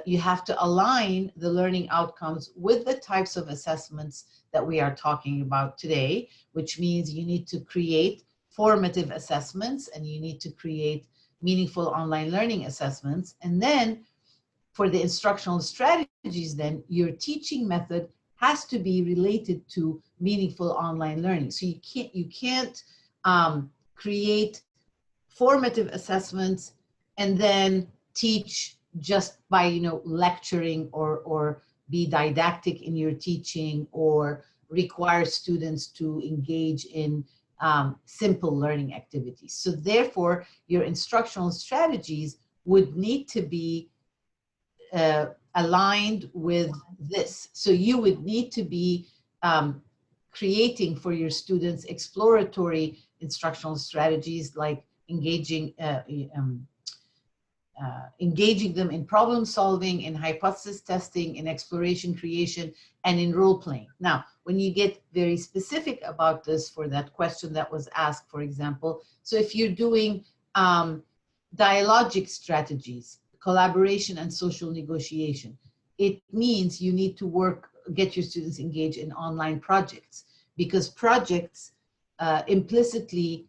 you have to align the learning outcomes with the types of assessments that we are talking about today, which means you need to create formative assessments and you need to create meaningful online learning assessments. And then for the instructional strategies, then your teaching method has to be related to meaningful online learning. So you can't create formative assessments and then teach just by, you know, lecturing or be didactic in your teaching, or require students to engage in simple learning activities. So therefore, your instructional strategies would need to be aligned with this. So you would need to be creating for your students exploratory instructional strategies, like engaging them in problem solving, in hypothesis testing, in exploration creation, and in role playing. Now, when you get very specific about this, for that question that was asked, for example, so if you're doing dialogic strategies, collaboration, and social negotiation, it means you need to get your students engaged in online projects, because projects implicitly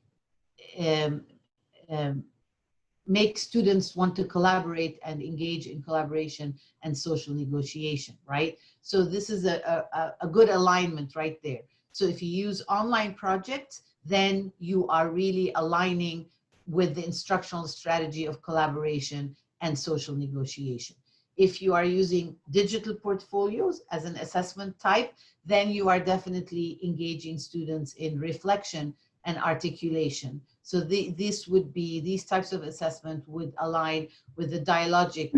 make students want to collaborate and engage in collaboration and social negotiation, right? So this is a good alignment right there. So if you use online projects, then you are really aligning with the instructional strategy of collaboration and social negotiation. If you are using digital portfolios as an assessment type, then you are definitely engaging students in reflection and articulation. So these types of assessment would align with the dialogic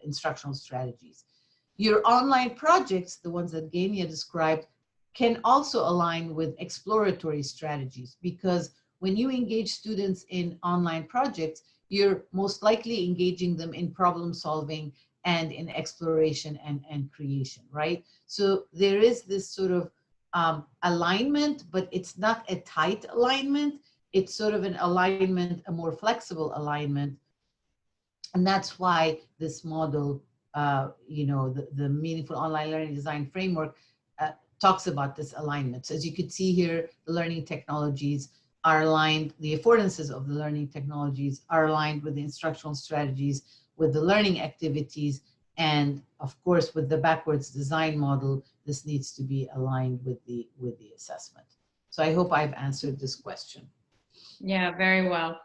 instructional strategies. Your online projects, the ones that Ghania described, can also align with exploratory strategies, because when you engage students in online projects, you're most likely engaging them in problem solving and in exploration and creation, right? So there is this sort of alignment, but it's not a tight alignment. It's sort of an alignment, a more flexible alignment. And that's why this model, the Meaningful Online Learning Design Framework talks about this alignment. So as you could see here, the learning technologies are aligned, the affordances of the learning technologies are aligned with the instructional strategies, with the learning activities, and of course, with the backwards design model, this needs to be aligned with the assessment. So I hope I've answered this question. Yeah, very well.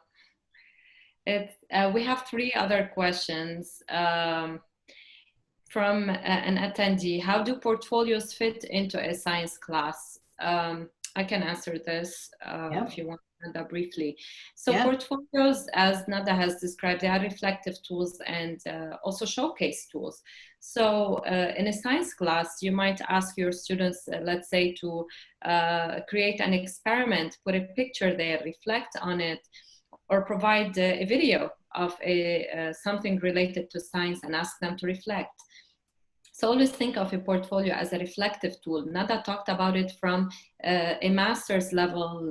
We have 3 other questions from an attendee. How do portfolios fit into a science class? I can answer this if you want, Nada, briefly. So portfolios, as Nada has described, they are reflective tools and also showcase tools. So in a science class, you might ask your students, let's say, to create an experiment, put a picture there, reflect on it, or provide a video of something related to science and ask them to reflect. So always think of a portfolio as a reflective tool. Nada talked about it from a master's level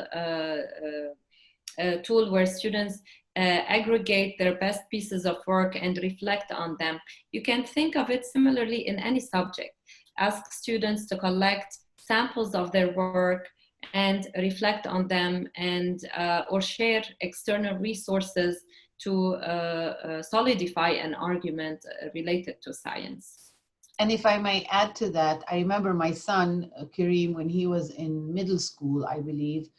tool where students aggregate their best pieces of work and reflect on them. You can think of it similarly in any subject. Ask students to collect samples of their work and reflect on them, and or share external resources to solidify an argument related to science. And if I may add to that, I remember my son, Kareem, when he was in middle school, I believe,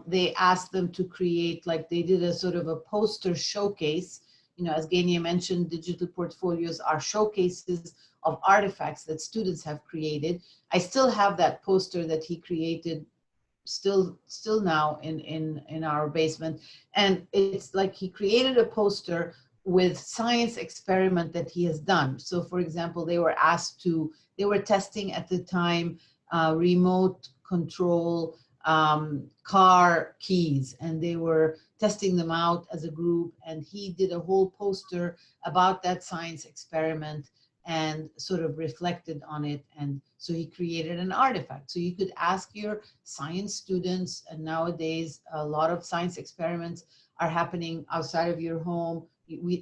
they asked them to create, like they did a sort of a poster showcase. You know, as Ghania mentioned, digital portfolios are showcases of artifacts that students have created. I still have that poster that he created still now in our basement. And it's like he created a poster with science experiment that he has done. So for example, they were testing at the time remote control car keys, and they were testing them out as a group, and he did a whole poster about that science experiment and sort of reflected on it. And so he created an artifact. So you could ask your science students, and nowadays a lot of science experiments are happening outside of your home.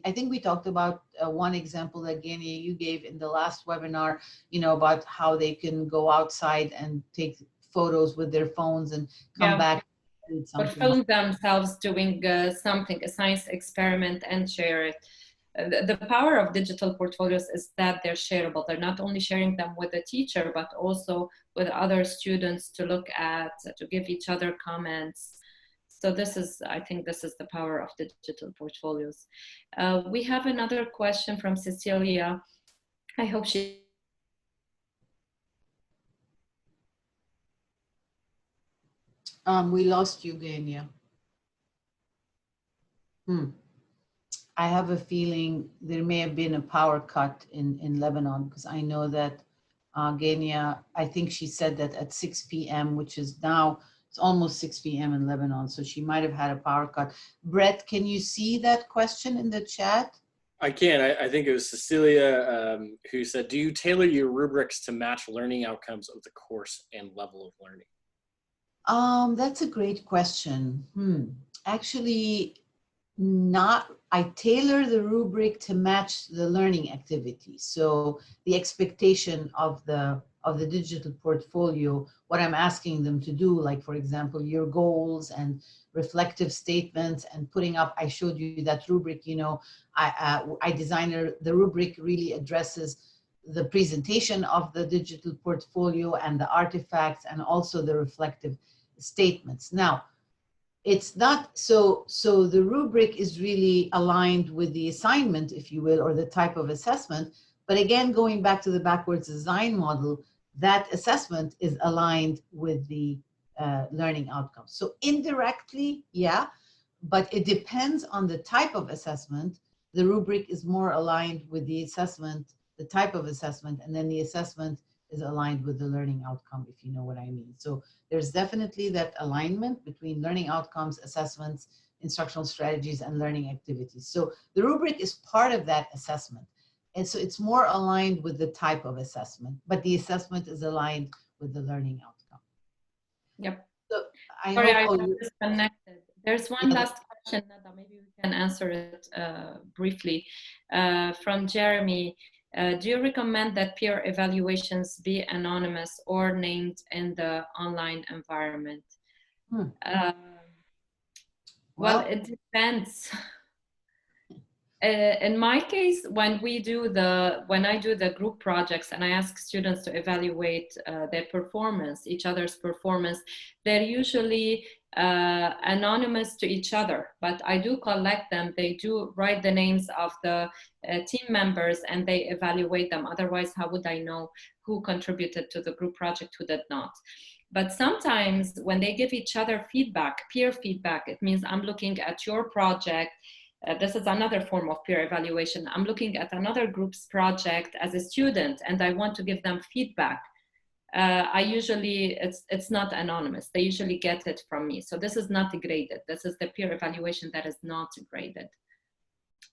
I think we talked about one example that Ghania you gave in the last webinar, you know, about how they can go outside and take photos with their phones and come back. Or film themselves doing something, a science experiment, and share it. The power of digital portfolios is that they're shareable. They're not only sharing them with the teacher, but also with other students to look at, to give each other comments. So I think this is the power of digital portfolios. We have another question from Cecilia. I hope she... We lost you, Ghania. I have a feeling there may have been a power cut in Lebanon, because I know that Ghania, I think she said that at 6 p.m., which is now, it's almost 6 p.m. in Lebanon, so she might have had a power cut. Brett, can you see that question in the chat? I can. I think it was Cecilia who said, do you tailor your rubrics to match learning outcomes of the course and level of learning? That's a great question. Actually, not. I tailor the rubric to match the learning activity. So the expectation of the digital portfolio, what I'm asking them to do, like for example, your goals and reflective statements and putting up, I showed you that rubric, you know, I designed the rubric really addresses the presentation of the digital portfolio and the artifacts and also the reflective statements. Now, it's not so the rubric is really aligned with the assignment, if you will, or the type of assessment. But again, going back to the backwards design model, that assessment is aligned with the learning outcomes. So indirectly, yeah, but it depends on the type of assessment. The rubric is more aligned with the assessment, the type of assessment, and then the assessment is aligned with the learning outcome, if you know what I mean. So there's definitely that alignment between learning outcomes, assessments, instructional strategies, and learning activities. So the rubric is part of that assessment. And so it's more aligned with the type of assessment, but the assessment is aligned with the learning outcome. Yep. So I Sorry, hope, I oh, got you, disconnected. There's one yeah, last question, Nada. Maybe we can answer it briefly. From Jeremy, do you recommend that peer evaluations be anonymous or named in the online environment? Hmm. Well, Well, it depends. In my case, when I do the group projects and I ask students to evaluate their performance, each other's performance, they're usually anonymous to each other, but I do collect them. They do write the names of the team members and they evaluate them. Otherwise, how would I know who contributed to the group project, who did not? But sometimes when they give each other feedback, peer feedback, it means I'm looking at your project. This is another form of peer evaluation. I'm looking at another group's project as a student and I want to give them feedback. I usually, it's not anonymous. They usually get it from me. So this is not graded. This is the peer evaluation that is not graded.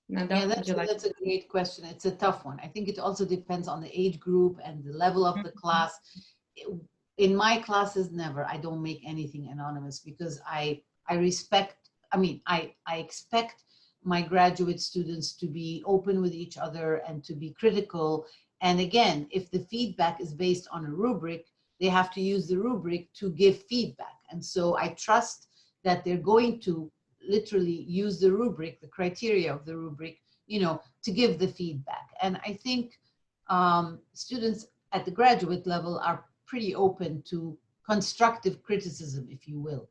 Nada, yeah, would you like? that's a great question. It's a tough one. I think it also depends on the age group and the level of the class. In my classes, never. I don't make anything anonymous because I respect, I expect my graduate students to be open with each other and to be critical. And again, if the feedback is based on a rubric, they have to use the rubric to give feedback. And so I trust that they're going to literally use the rubric, the criteria of the rubric, to give the feedback. And I think students at the graduate level are pretty open to constructive criticism, if you will.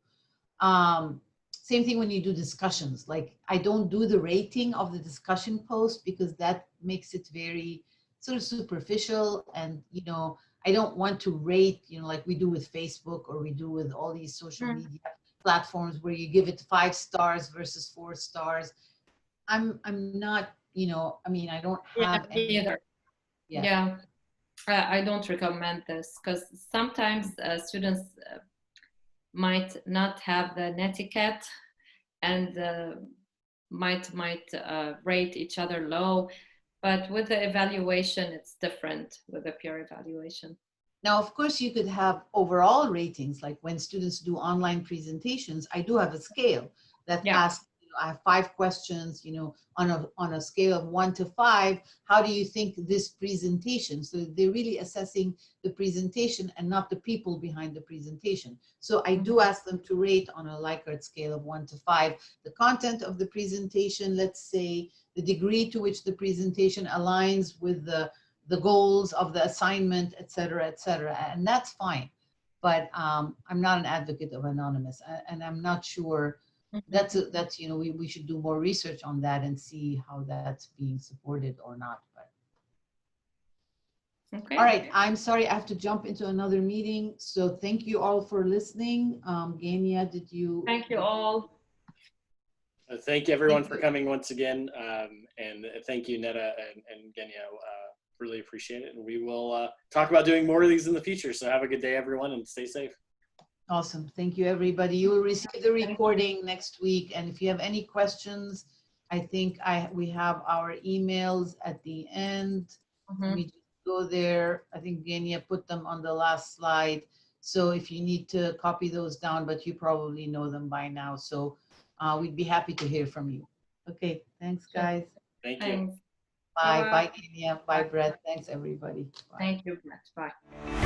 Same thing when you do discussions. Like, I don't do the rating of the discussion post because that makes it very sort of superficial. And, I don't want to rate, like we do with Facebook or we do with all these social media platforms where you give it 5 stars versus 4 stars. I'm not, I don't have any. Either. Yeah. I don't recommend this because sometimes students might not have the netiquette and might rate each other low. But with the evaluation, it's different with the peer evaluation. Now, of course, you could have overall ratings, like when students do online presentations, I do have a scale that asks, I have 5 questions, on a scale of 1 to 5, how do you think this presentation? So they're really assessing the presentation and not the people behind the presentation. So I do ask them to rate on a Likert scale of 1 to 5, the content of the presentation, let's say, the degree to which the presentation aligns with the goals of the assignment, et cetera, and that's fine. But I'm not an advocate of anonymous, and I'm not sure. That's we should do more research on that and see how that's being supported or not. But okay. All right, I'm sorry, I have to jump into another meeting. So thank you all for listening. Ghania, did you? Thank you all. Thank you everyone for coming once again, and thank you Nada and Ghania. Really appreciate it, and we will talk about doing more of these in the future. So have a good day, everyone, and stay safe. Awesome. Thank you, everybody. You will receive the recording next week. And if you have any questions, I think we have our emails at the end. We just go there. I think Ghania put them on the last slide. So if you need to copy those down, but you probably know them by now. So we'd be happy to hear from you. Okay. Thanks, guys. Thank you. Bye. Bye, Ghania. Bye, Brett. Thanks, everybody. Bye. Thank you, Brett. Bye.